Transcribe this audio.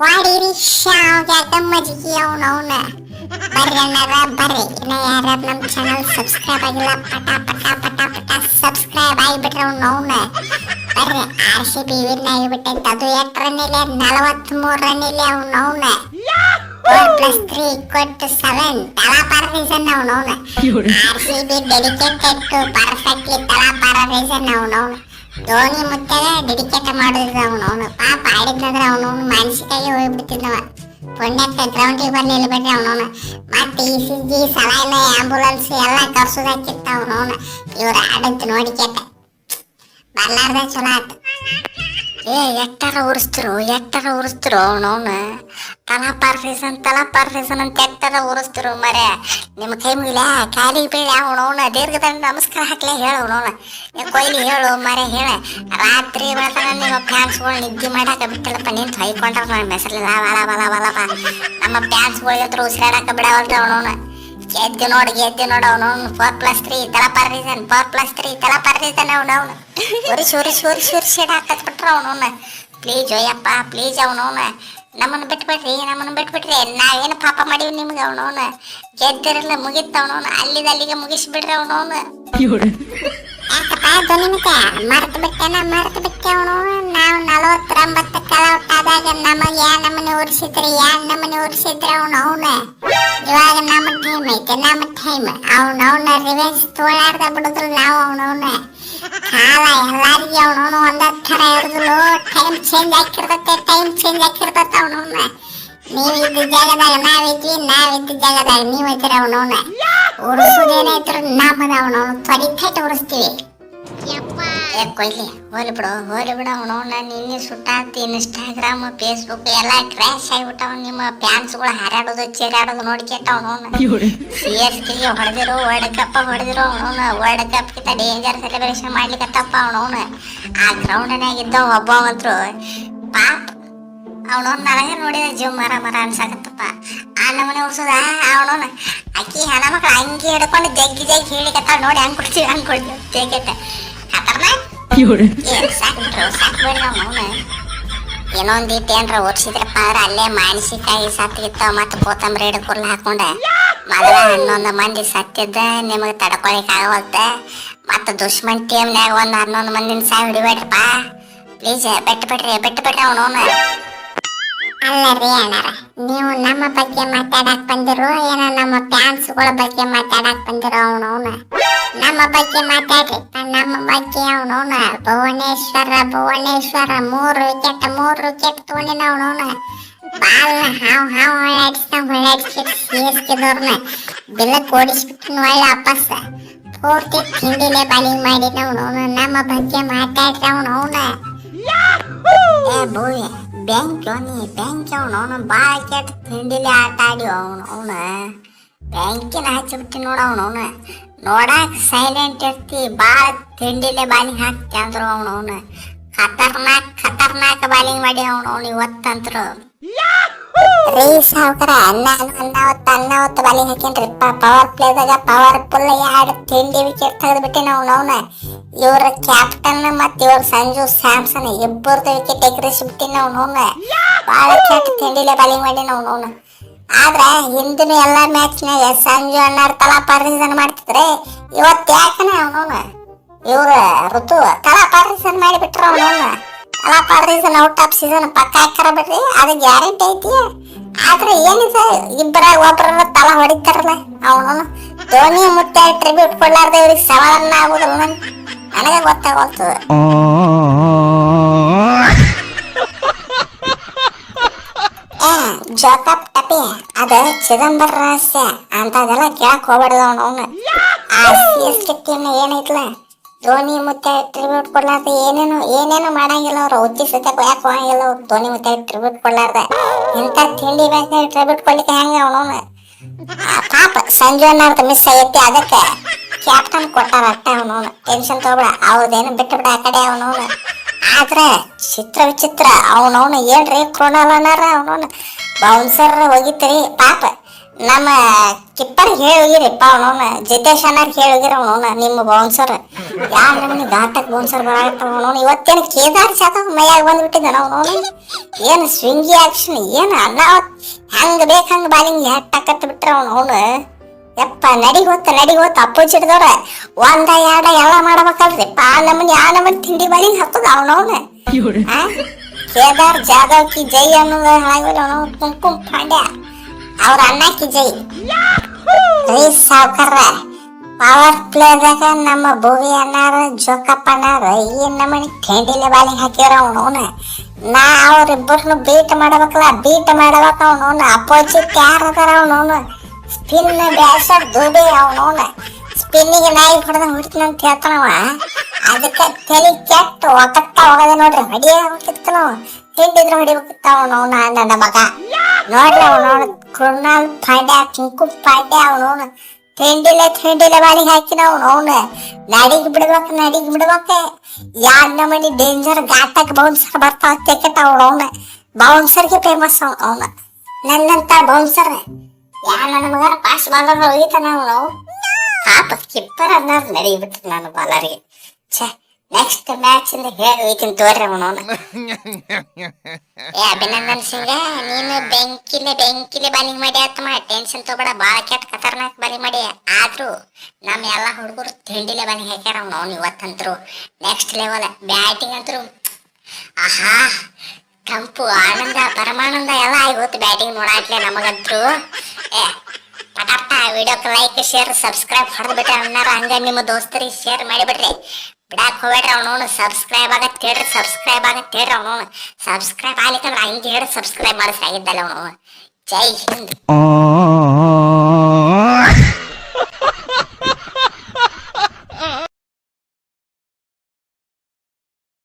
ವಾಡಿರಿ ಶಾವ್ಯಾಗ ಮಜ್ಜಿಗೆ ಅವನವನ ಬರ್ರಿ ಅಣ್ಣಾರ ಬರ್ರಿ. ಇನ್ನ ಯಾರ್ಯಾರು ನಮ್ಮ ಚಾನಲ್ ಸಬ್ಸ್ಕ್ರೈಬ್ ಆಗಿಲ್ಲ ಪಟ ಪಟ ಪಟ ಪಟ ಸಬ್ಸ್ಕ್ರೈಬ್ ಆಗಿಬಿಟ್ರೆ ಅವನವನ ಬರ್ರಿ. RCB ವಿನ್ ಆಗಿಬಿಟ್ಟೈತೆ. ಅದು ಎಷ್ಟು ರನ್ ಇಲ್ಲಿ? 43 ರನ್ ಇಲ್ಲಿ ಅವನವನ. 4+3 = 7 ತಲಾ ಪರ್ ರೀಸನ್ ಅವನವನ. RCB ಡೆಡಿಕೇಟೆಡ್ ಟು ಪರ್ಫೆಕ್ಟ್ಲಿ ತಲಾ ಪರ್ ರೀಸನ್ ಅವನವನ. ಧೋನಿ ಮುತ್ತದ ಡೆಡಿಕೇಟ್ ಮಾಡಿದ್ರು ಅವನವನು. ಪಾಪ ಆಡಿದ್ನಂದ್ರೆ ಅವನವನು ಮಾನಸಿಕವಾಗಿ ಹೋಗ್ಬಿಡ್ತಿದ್ದವ. ಪುಣ್ಯಕ್ಕೆ ಗ್ರೌಂಡಿಗೆ ಬರ್ಲಿಲ್ಲ ಬಿಡ್ರಿ ಅವನವನು. ಮತ್ತೆ ECG ಸಲೈನ್ ಆಂಬುಲೆನ್ಸ್ ಎಲ್ಲ ಕರ್ಸೋದಾಕಿತ್ತ ಅವನವನು. ಇವ್ರು ಆಡಂತ ನೋಡಿಕೆಟ್ಟ ಬರ್ಲಾರ್ದೆ ಚಲೋ ಆಯ್ತು. ಎಟ್ಟಾರ ಉರಿಸ್ತಿರು ಅವನವನು. ತಲಾ ಪರ್ ರೀಸನ್ ಅಂತ ಎಟ್ಟಾರ ಉರಿಸ್ತಿರು ಮರೆ. ನಿಮ್ಮ ಕೈ ಮುಗಿಲ ಕಾಲಿಗೆ ಬೀಳ ಅವನವನ. ದೀರ್ಘದಂಡ ನಮಸ್ಕಾರ ಹಾಕ್ಲೇ ಹೇಳು ಅವನವನ. ಕೊಯ್ಲಿ ಹೇಳು ಮರೆ ಹೇಳ. ರಾತ್ರಿ ಬೆಳತನ ನಿಮ್ಮ ಫ್ಯಾನ್ಸ್ಗಳು ನಿದ್ದೆ ಮಾಡಾಕ ಬಿಟ್ಟಿಲ್ಲಪ್ಪ. ನಿಂತು ಹೊಯ್ಕೊಂಡ್ರ ನೋಡಿ ಮೆಸರ್ಲಿಲ್ಲ ಬಲ ನಮ್ಮ ಫ್ಯಾನ್ಸ್ಗಳಿಗೆ ಹತ್ರ ಉಸಿರಾಡಾಕ ಬಿಡವಲ್ರಿ ಅವನವನ. ಗೆದ್ದು ನೋಡಿ ಅವನವನು. 4+3 ತಲಾ ಪರ್ ರೀಸನ್ ಅವನವನು. ಉರಿಸಿ ಹಾಕತ್ಬಿಟ್ರ ಅವನವನ. ಪ್ಲೀಸ್ ಅಯ್ಯಪ್ಪ ಪ್ಲೀಸ್ ಅವನವನ. ನಮ್ಮನ್ನು ಬಿಟ್ಬಿಟ್ರಿ. ನಾವೇನು ಪಾಪ ಮಾಡೀವಿ ನಿಮ್ಗೆ ಅವನವನ. ಗೆದ್ದಿರಲ್ಲ ಮುಗಿತ ಅವನವನ. ಅಲ್ಲಿಗೆ ಮುಗಿಸ್ಬಿಡ್ರಿ ಅವನವನ. ಯಾಕಪ್ಪ ಧ್ವನಿ ಮರ್ತು ಬಿಟ್ಟೆ ಅವನವನು. ನಾವು 49 ಕಲೌಟ್ ಆದಾಗ ನಮಗೆ ಯಾ ನಮ್ಮನೆ ಉರಿಸಿದ್ರಿ ಅವನವನ. ಇವಾಗ ನಮ್ಮ ಟೈಮ್ ಐತೆ. ಅವನವನ ರಿವೆಂಜ್ ತೋಳಾಡ್ದ ಬಿಡುದ್ರು ನಾವು ಅವನವನ. ಕಾಲ ಎಲ್ಲಾರಿಗೆ ಅವನವನು ಒಂದೇ ಥರ ಇರೋದಿಲ್ಲ. Time change ಆಗಿರ್ತೈತೆ ಅವನವನ. ನೀವಿದ್ದ ಜಾಗದಾಗ ನಾವಿದ್ದ ಜಾಗದಾಗ ನೀವಿದ್ದೀರ ಅವನವನ. ಉರಿಸೋದೇನಾಯ್ತು ನಮ್ಮದ ಅವನವನು. ತ್ವರಿತೈತೆ ಉರಿಸ್ತೀವಿ. ಕೊಯ್ಲಿ ಹೋಲಿ ಬಿಡು ಅವನವನ್ನ. ನಿನ್ನೆ ಸುಟ್ಟಾತಿ ಇನ್ಸ್ಟಾಗ್ರಾಮ್ ಫೇಸ್ಬುಕ್ ಎಲ್ಲ ಕ್ರ್ಯಾಶ್ ಆಗಿಬಿಟ್ಟವ. ನಿಮ್ಮ ಫ್ಯಾನ್ಸ್ಗಳು ಹಾರಾಡೋದು ಚೀರಾಡೋದು ನೋಡ್ಕೆಟ್ಟ ಅವನವನ್ನ. CSKಗೆ ಹೊಡೆದಿರೋ ವರ್ಲ್ಡ್ ಕಪ್ ಅವನವನ್ನ. ವರ್ಲ್ಡ್ ಕಪ್ ಕಿಂತ ಡೇಂಜರ್ ಸೆಲೆಬ್ರೇಷನ್ ಮಾಡ್ಲಿಕ್ಕತ್ತಪ್ಪ ಅವನವನ್ನ. ಆ ಗ್ರೌಂಡ್ನಾಗಿದ್ದ ಒಬ್ಬವಂತ್ರು ಪಾಪ ಅವನವನ್ನ. ನನಗೆ ನೋಡಿದ ಜೀವ ಮರ ಅನ್ಸಾಕತ್ತಪ್ಪ. ಆ ನಮ್ಮನೆ ಉರ್ಸೋದ ಅವನವನ್ನ. ಅಕ್ಕಿ ಹೆಣ್ಮಕ್ಳು ಅಂಗಿ ಹಿಡ್ಕೊಂಡು ಜಗ್ಗಿ ಹೇಳಿಕತ್ತ. ನೋಡಿ ಹಂಗೆ ಕೊಡ್ತೀವಿ ಜಗ್ಗೆಟ್ಟ ಸಾಕ್ಬಿಡ್ರಿ ಅವನವನ್ನ. ಏನೋ ಒಂದಿಟ್ಟು ಏನ್ರ ಓಡಿಸಿದ್ರಪ್ಪ ಅಂದ್ರೆ ಅಲ್ಲೇ ಮಾನಸಿಕವಾಗಿ ಸತ್ತಿಗಿತ್ತಾವ. ಮತ್ತೆ ಕೋತಂಬರಿ ಹಿಡ್ಕೊರ್ಲ ಹಾಕೊಂಡೆ ಮೊದಲ 11 ಮಂದಿ ಸತ್ತಿದ್ದ ನಿಮಗೆ ತಡ್ಕೊಳಿಕ್ ಆಗವಲ್ತ. ಮತ್ತೆ ದುಶ್ಮನ್ ಟೀಮ್ನ್ಯಾಗ ಒಂದು 11 ಮಂದಿನ ಸಾವು ಹಿಡಿಬೇಡ್ರಪ್ಪ ಪ್ಲೀಸ್. ಬಿಟ್ಬಿಡ್ರಿ ಅವನವನ್ನ. ಅಲ್ಲರಿ ಅಣ್ಣಾರ, ನೀವು ನಮ್ಮ ಬಗ್ಗೆ ಮಾತಾಡಕ್ ಬಂದಿರೋ ಏನೋ ನಮ್ಮ ಫ್ಯಾನ್ಸ್ಗಳ ಬಗ್ಗೆ ಮಾತಾಡಕ್ ಬಂದಿರೋ ಅವನವನ. ನಮ್ಮ ಬಗ್ಗೆ ಮಾತಾಡ್ರಿ. ನಮ್ಮ ಬಗ್ಗೆ ಅವನವನ. ಭುವನೇಶ್ವರ 3 ವಿಕೆಟ್ ತೊಗೊಂಡಿನ ಅವನವನ. ಬಾಲ್ನ ಹಾವು ಹೊಳ್ಳಾಡಿಸ್ಬಿಟ್ಟು CSKದವ್ರನ್ನ ಬಿಲಕ್ ಓಡಿಸ್ಬಿಟ್ಟು ಒಳ್ಳೆ ವಾಪಸ್ ಪೂರ್ತಿ ತಿಂಡಿಲೆ ಬಾಲಿಂಗ್ ಮಾಡಿನ ಅವನವನ. ನಮ್ಮ ಬಗ್ಗೆ ಮಾತಾಡ್ರಿ ಅವನವನ. ಬೋಯ್ ಬ್ಯಾಂಕ್ ಅವನವನು. ಭಾಳ ಕೆಟ್ಟ ತಿಂಡಿಲಿ ಆಟ ಆಡಿ ಅವನವನ. ಬ್ಯಾಂಕಿನ ಹಚ್ಚಿಬಿಟ್ಟು ಅವನವನ. ನೋಡಾಕ ಸೈಲೆಂಟ್ ಇರ್ತಿ, ಭಾಳ ತಿಂಡಿಲೆ ಬಾಲಿಂಗ್ ಹಾಕ್ತಿ ಅಂದ್ರು ಅವನವನ. ಖತರ್ನಾಕ್ ಬಾಲಿಂಗ್ ಮಾಡಿ ಅವನವನು ಇವತ್ತಂತ್ರು. ರೀ ಸಾವ್ಕಾರ ಅನ್ನಾವತ್ತು ಬಾಲಿಂಗ್ ಹಾಕೇನ್ರಿ. ಪವರ್ ಪ್ಲೇದಾಗ ಪವರ್ಫುಲ್ 2 ತಿಂಡಿ ವಿಕೆಟ್ ತೆಗೆದ್ಬಿಟ್ಟಿನ ಅವನವನ. ಇವ್ರ ಕ್ಯಾಪ್ಟನ್ ಮತ್ತೆ ಇವ್ರ ಸಂಜು ಸ್ಯಾಮ್ಸನ್ ಇಬ್ಬರದು ವಿಕೆಟ್ ಎಗರಿಸಿಬಿಟ್ಟಿನ ಅವನವನ. ಭಾಳ ಕೆಟ್ಟ ತಿಂಡಿಲೆ ಬಾಲಿಂಗ್ ಮಾಡಿನ ಅವನವನ. ಆದ್ರ ಹಿಂದಿನ ಎಲ್ಲಾ ಮ್ಯಾಚ್ನಾಗ ಸಂಜು ಅಣ್ಣಾರ್ ತಲಾ ಪರ್ ರೀಸನ್ ಮಾಡ್ತಿದ್ರೆ ಇವತ್ತು ಯಾಕನ ಅವನವನ ಇವ್ರ ಋತು ತಲಾ ಪರ್ ರೀಸನ್ ಮಾಡಿಬಿಟ್ರ ಅವನವನ. ತಲಾ per reason out of season ಪಕ್ಕ ಹಾಕ್ತಾರ ಬಿಡ್ರಿ, ಅದು ಗ್ಯಾರಂಟಿ ಐತಿ. ಆದ್ರೆ ಏನಿದೆ ಇಬ್ಬರಾಗ ಒಬ್ಬರ ತಲಾ ಹೊಡಿತಾರಲ್ಲ ಅವನವನು. ಧೋನಿ ಮುತ್ತೆ ಟ್ರಿಬ್ಯೂಟ್ ಕೊಡ್ಲಾರ್ದ ಇವ್ರಿಗೆ ಸವಾಲನ್ನ ಆಗುದಿಲ್ಲ. ನನಗೆ ಗೊತ್ತಾಗೋಲ್ತದ. ಜೋಕಪ್ ಟಪಿ ಅದ ಚಿದಂಬರ ರಹಸ್ಯ ಅಂತದೆಲ್ಲ ಕೇಳಕ್ ಹೋಗ್ಬಾರ್ದು ಅವನವನು. ಆ CSK ಟೀಮ್ ಏನೈತ್ಲ, ಧೋನಿ ಮುತ್ತೆ ಟ್ರಿಬ್ಯೂಟ್ ಕೊಡ್ಲಾರ್ದ ಏನೇನು ಮಾಡಂಗಿಲ್ಲ ಅವ್ರು. ಉಚ್ಚಿ ಸತ್ಯ ಕೊಯ್ಯಾಕ ಹೋಗಂಗಿಲ್ಲ ಅವ್ರು. ಧೋನಿ ಮುತ್ತೆ ಟ್ರಿಬ್ಯೂಟ್ ಕೊಡ್ಲಾರ್ದ ಇಂಥ ತಿಂಡಿ ಬ್ಯಾಂಕ್ ಟ್ರಿಬ್ಯೂಟ್ ಕೊಡ್ಲಿಕ್ಕೆ ಹೆಂಗ ಅವನವನು. ಪಾಪ ಸಂಜು ಅನ್ನಾರ್ದು ಮಿಸ್ ಆಗೈತಿ, ಅದಕ್ಕೆ ಕ್ಯಾಪ್ಟನ್ ಕೊಟ್ಟಾರ ಅಟ್ಟ ಅವನವನು. ಟೆನ್ಷನ್ ತಗೋಬೇಡ, ಅವ್ರದೇನು ಬಿಟ್ಟುಬಿಡ ಆ ಕಡೆ ಅವನವನು. ಆದ್ರೆ ವಿಚಿತ್ರ ಅವನವನು. ಏನ್ರಿ ಕ್ರೋನಲ್ ಅನ್ನಾರ ಅವನವನು. ಬೌನ್ಸರ್ ಹೋಗಿತ್ರಿ ಪಾಪ. ನಮ್ಮ ಕಿಪ್ಪರ್ ಹೋಗಿರಿಪ್ಪ ಅವನವನ ಜಿತೇಶ್ ಅನ್ನಾರ್ ಹೋಗಿರ ಅವನವನ ನಿಮ್ಮ ಬೌನ್ಸರ್ ಯಾರು ನಮ್ಗೆ ಘಾಟಕ್ ಬೌನ್ಸರ್ ಬರಾಕತ್ತಾವ ಅವನವನು ಇವತ್ತೇನು ಕೇದಾರ್ ಜಾಧವ್ ಮೈಯಾಗ ಬಂದ್ಬಿಟ್ಟಿದ್ದಾನ ಅವನವನು ಏನು ಸ್ವಿಂಗಿ ಆಕ್ಷನ್ ಏನು ಅನ್ನ ಹಂಗ ಬೇಕು ಹಂಗ ಬಾಲಿಂಗ್ ಹೆಟ್ಟಾಕತ್ ಬಿಟ್ರ ಅವನವನು ಯಪ್ಪ ನಡಿ ಗೊತ್ತ ಅಪೋಸಿಟ್ದವ್ರ ಒಂದ ಎರಡ ಎಲ್ಲ ಮಾಡ್ಬೇಕಲ್ರಿ ಆ ನಮ್ಮನಿ ತಿಂಡಿ ಬಾಲಿಂಗ್ ಹಾಕೋದು ಅವನವನ ಕೇದಾರ್ ಜಾಧವ್ ಕಿ ಜೈ ಅನ್ನೋದು ಹಾಗಿಲ್ಲ ಅವನು ಕುಂಕುಮ್ ಪಾಂಡ್ಯ ಅವ್ರ ಅಣ್ಣಕ್ಕಿ ಜೈ ರೀ ಸಾವ್ಕಾರ ಪವರ್ ಪ್ಲೇದಾಗ ನಮ್ಮ ಭೂವಿ ಅನ್ನಾರ ಜೋಕಪ್ಪ ಅನ್ನಾರ ಈ ನಮ್ಮನಿ ತಿಂಡಿಲೆ ಬಾಲಿ ಹಾಕಿರ ಅವನವನ ನಾ ಅವ್ರಿಬ್ಬರನ್ನು ಬೀಟ್ ಮಾಡ್ಬೇಕು ಅವನವನ ಅಪೋಸಿಟ್ ಯಾರು ಅದಾರ ಅವನವನು ಸ್ಪಿನ್ ಬ್ಯಾಸರ್ ದುಬೆ ಅವನವನ ಸ್ಪಿನ್ನಿಗೆ ನಾಯಿ ಹೊಡೆದ ಹುಡ್ತಿನಂತ ಹೇಳ್ತಾನವ ಅದಕ್ಕೆ ತಲೆ ಕೆಟ್ಟ ಒಕ್ಕತ್ತ ಹೋಗದ ನೋಡ್ರಿ ಹೊಡಿಯ ಹೋಗಿತ್ತು ನಾವು ತಿಂಡಿದ್ರು ಹೊಡಿಬೇಕಿತ್ತ ಅವನವನ ನನ್ನ ಮಗ ನೋಡ್ರಿ ಅವನವನು ಕೃಣಾಲ್ ಪಾಂಡ್ಯ ಕುಂಕುಮ್ ಪಾಂಡ್ಯ ಅವನವನು ತಿಂಡಿಲೆ ಬಾಲಿಗೆ ಹಾಕಿನ ಅವನವನ ನಡಿಗೆ ಬಿಡ್ಬೇಕು ಯಾರ್ ನಮನಿ ಡೇಂಜರ್ ಘಾಟಕ್ ಬೌನ್ಸರ್ ಬರ್ತಾವ ತೆಕೆಟ್ ಅವನವನ ಬೌನ್ಸರ್ಗೆ ಫೇಮಸ್ ಅವನ ನನ್ನಂತ ಬೌನ್ಸರ್ ನನ್ನ ಮಗನ ಪಾಸ್ ಬಾಲರ್ ಹೋಗಿತಾನ ಅವನು ಪಾಪ ಕಿಪ್ಪರ್ ಅನ್ನೋದು ನಡಿಬಿಟ್ರು ನಾನು ಬಾಲರಿಗೆ ಛೇ ನೆಕ್ಸ್ಟ್ ಮ್ಯಾಚ್ ಇಂದ ಹೇಳ್ತೀನಿ ತೋರ್ರಿ ಅವನವನ ಅಭಿನಂದನ್ ಸಿಂಗ ನೀನು ಬೆಂಕಿಲೆ ಬಾಲಿಂಗ್ ಮಾಡಿ ಆತಮ್ಮ ಟೆನ್ಷನ್ ತಗೋಬೇಡ ಬಾಳ ಕೆಟ್ಟ ಖತರ್ನಾಕ್ ಬಾಲಿಂಗ್ ಮಾಡಿ ಆದ್ರೂ ನಮ್ಮ ಎಲ್ಲಾ ಹುಡುಗರು ತಿಂಡಿಲೆ ಬಾಲಿಂಗ್ ಹಾಕ್ಯಾರ ಅವನವನು ಇವತ್ತಂತ್ರು ನೆಕ್ಸ್ಟ್ ಲೆವೆಲ್ ಬ್ಯಾಟಿಂಗ್ ಅಂತರು ಆಹಾ ಕಂಪು ಆನಂದ ಪರಮಾನಂದ ಎಲ್ಲ ಇವತ್ತು ಬ್ಯಾಟಿಂಗ್ ನೋಡಾಟ್ಲೆ ನಮಗಂತ್ರು ಪಟಾಪ್ಟ ವಿಡಿಯೋಕ್ಕೆ ಲೈಕ್ ಶೇರ್ ಸಬ್ಸ್ಕ್ರೈಬ್ ಹೊಡೆದು ಬಿಟ್ರೆ ಅನ್ನಾರ ಹಂಗ ನಿಮ್ಮ ದೋಸ್ತರಿಗೆ ಶೇರ್ ಮಾಡಿಬಿಡ್ರಿ ಬಿಡಾಕ್ ಹೋಗ್ಬೇಡ್ರಿ ಅವನವನು ಸಬ್ಸ್ಕ್ರೈಬ್ ಆಗತ್ತೆ ಹೇಳ್ರಿ ಅವನವನು ಸಬ್ಸ್ಕ್ರೈಬ್ ಆಗ್ಲಿಕ್ಕಂದ್ರೆ ಹಂಗೆ ಹೇಳಿ ಸಬ್ಸ್ಕ್ರೈಬ್ ಮಾಡಿಸಾಗಿದ್ದಲ್ಲ ಅವನು ಜೈ ಹಿಂದ್